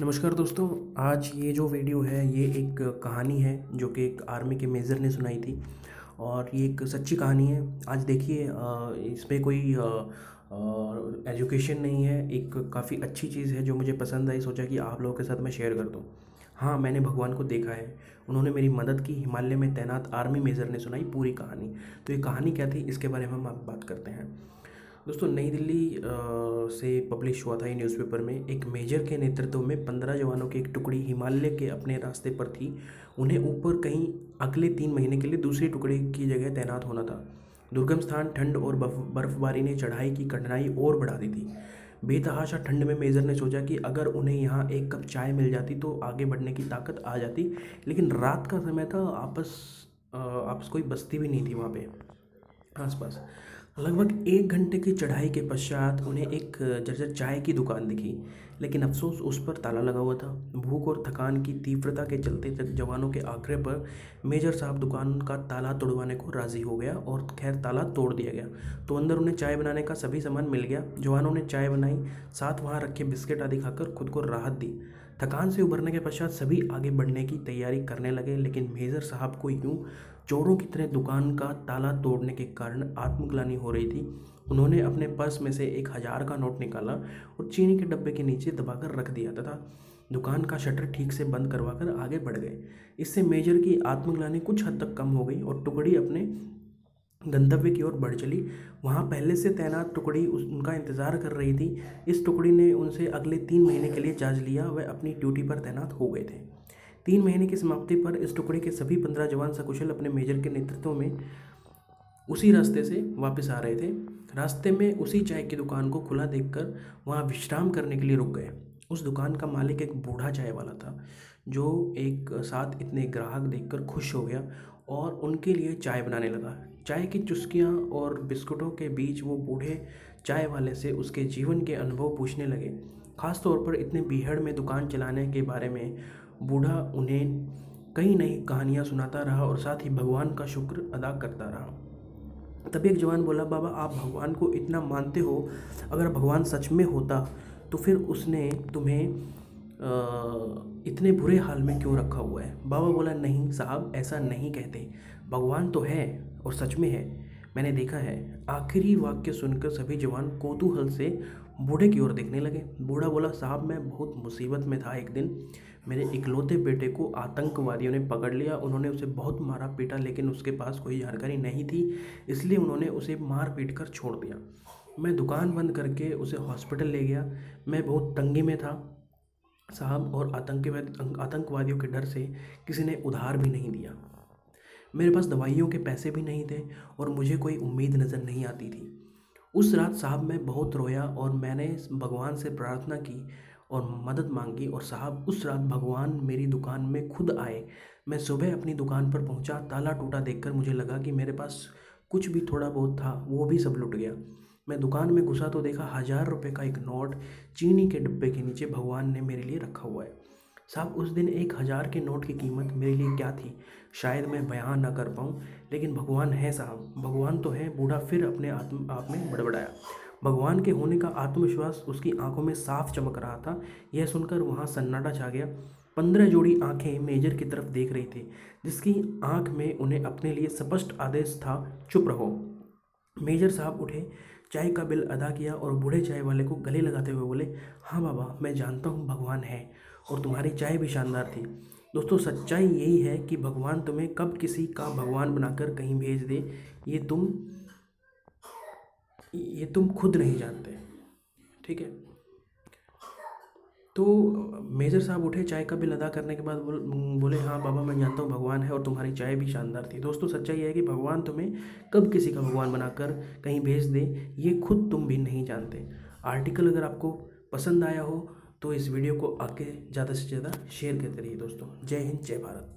नमस्कार दोस्तों। आज ये जो वीडियो है ये एक कहानी है जो कि एक आर्मी के मेजर ने सुनाई थी और ये एक सच्ची कहानी है। आज देखिए इसमें कोई एजुकेशन नहीं है, एक काफ़ी अच्छी चीज़ है जो मुझे पसंद आई, सोचा कि आप लोगों के साथ मैं शेयर कर दूं। हाँ, मैंने भगवान को देखा है, उन्होंने मेरी मदद की। हिमालय में तैनात आर्मी मेजर ने सुनाई पूरी कहानी। तो ये कहानी क्या थी इसके बारे में हम आप बात करते हैं। दोस्तों, नई दिल्ली से पब्लिश हुआ था ये न्यूज़पेपर में। एक मेजर के नेतृत्व में 15 जवानों की एक टुकड़ी हिमालय के अपने रास्ते पर थी। उन्हें ऊपर कहीं अगले 3 महीने के लिए दूसरी टुकड़ी की जगह तैनात होना था। दुर्गम स्थान, ठंड और बर्फबारी ने चढ़ाई की कठिनाई और बढ़ा दी थी। बेतहाशा ठंड में मेजर ने सोचा कि अगर उन्हें यहाँ एक कप चाय मिल जाती तो आगे बढ़ने की ताकत आ जाती। लेकिन रात का समय था, आपस कोई बस्ती भी नहीं थी वहाँ पे आसपास। लगभग 1 घंटे की चढ़ाई के पश्चात उन्हें एक जर्जर चाय की दुकान दिखी, लेकिन अफसोस उस पर ताला लगा हुआ था। भूख और थकान की तीव्रता के चलते जवानों के आग्रह पर मेजर साहब दुकान का ताला तोड़वाने को राजी हो गया और खैर ताला तोड़ दिया गया तो अंदर उन्हें चाय बनाने का सभी सामान मिल गया। जवानों ने चाय बनाई, साथ वहाँ रखे बिस्किट आदि खाकर खुद को राहत दी। थकान से उभरने के पश्चात सभी आगे बढ़ने की तैयारी करने लगे, लेकिन मेजर साहब को यूं चोरों की तरह दुकान का ताला तोड़ने के कारण आत्मग्लानि हो रही थी। उन्होंने अपने पर्स में से 1,000 का नोट निकाला और चीनी के डब्बे के नीचे दबाकर रख दिया तथा दुकान का शटर ठीक से बंद करवाकर आगे बढ़ गए। इससे मेजर की आत्मग्लानि कुछ हद तक कम हो गई और टुकड़ी अपने गंतव्य की ओर बढ़ चली। वहाँ पहले से तैनात टुकड़ी उनका इंतजार कर रही थी। इस टुकड़ी ने उनसे अगले 3 महीने के लिए चार्ज लिया। वह अपनी ड्यूटी पर तैनात हो गए थे। 3 महीने की समाप्ति पर इस टुकड़ी के सभी 15 जवान सकुशल अपने मेजर के नेतृत्व में उसी रास्ते से वापस आ रहे थे। रास्ते में उसी चाय की दुकान को खुला देखकर वहाँ विश्राम करने के लिए रुक गए। उस दुकान का मालिक एक बूढ़ा चाय वाला था जो एक साथ इतने ग्राहक देखकर खुश हो गया और उनके लिए चाय बनाने लगा। चाय की चुस्कियाँ और बिस्कुटों के बीच वो बूढ़े चाय वाले से उसके जीवन के अनुभव पूछने लगे। खास तौर पर इतने बीहड़ में दुकान चलाने के बारे में बूढ़ा उन्हें कई नई कहानियाँ सुनाता रहा और साथ ही भगवान का शुक्र अदा करता रहा। तभी एक जवान बोला, बाबा आप भगवान को इतना मानते हो, अगर भगवान सच में होता तो फिर उसने तुम्हें इतने बुरे हाल में क्यों रखा हुआ है। बाबा बोला, नहीं साहब, ऐसा नहीं कहते, भगवान तो है और सच में है, मैंने देखा है। आखिरी वाक्य सुनकर सभी जवान कौतूहल से बूढ़े की ओर देखने लगे। बूढ़ा बोला, साहब मैं बहुत मुसीबत में था। एक दिन मेरे इकलौते बेटे को आतंकवादियों ने पकड़ लिया। उन्होंने उसे बहुत मारा पीटा, लेकिन उसके पास कोई जानकारी नहीं थी, इसलिए उन्होंने उसे मार पीट कर छोड़ दिया। मैं दुकान बंद करके उसे हॉस्पिटल ले गया। मैं बहुत तंगी में था साहब, और आतंकवादियों के डर से किसी ने उधार भी नहीं दिया। मेरे पास दवाइयों के पैसे भी नहीं थे और मुझे कोई उम्मीद नज़र नहीं आती थी। उस रात साहब मैं बहुत रोया और मैंने भगवान से प्रार्थना की और मदद मांगी, और साहब उस रात भगवान मेरी दुकान में खुद आए। मैं सुबह अपनी दुकान पर पहुंचा, ताला टूटा देखकर मुझे लगा कि मेरे पास कुछ भी थोड़ा बहुत था वो भी सब लुट गया। मैं दुकान में घुसा तो देखा 1,000 रुपये का एक नोट चीनी के डिब्बे के नीचे भगवान ने मेरे लिए रखा हुआ है। साहब उस दिन 1,000 के नोट की कीमत मेरे लिए क्या थी शायद मैं बयान ना कर पाऊँ, लेकिन भगवान है साहब, भगवान तो है। बूढ़ा फिर अपने आप में बड़बड़ाया। भगवान के होने का आत्मविश्वास उसकी आंखों में साफ चमक रहा था। यह सुनकर वहाँ सन्नाटा छा गया। 15 जोड़ी आंखें मेजर की तरफ देख रही थी, जिसकी आंख में उन्हें अपने लिए स्पष्ट आदेश था, चुप रहो। मेजर साहब उठे, चाय का बिल अदा किया और बूढ़े चाय वाले को गले लगाते हुए बोले, हाँ बाबा, मैं जानता हूँ भगवान है और तुम्हारी चाय भी शानदार थी। दोस्तों, सच्चाई यही है कि भगवान तुम्हें कब किसी का भगवान बनाकर कहीं भेज दे, ये तुम ये तुम खुद नहीं जानते। ठीक है। तो मेजर साहब उठे, चाय का बिल अदा करने के बाद बोले, हाँ बाबा, मैं जानता हूँ भगवान है और तुम्हारी चाय भी शानदार थी। दोस्तों, सच्चाई है कि भगवान तुम्हें कब किसी का भगवान बनाकर कहीं भेज दे, ये खुद तुम भी नहीं जानते। आर्टिकल अगर आपको पसंद आया हो तो इस वीडियो को आगे ज़्यादा से ज़्यादा शेयर करते रहिए दोस्तों। जय हिंद, जय भारत।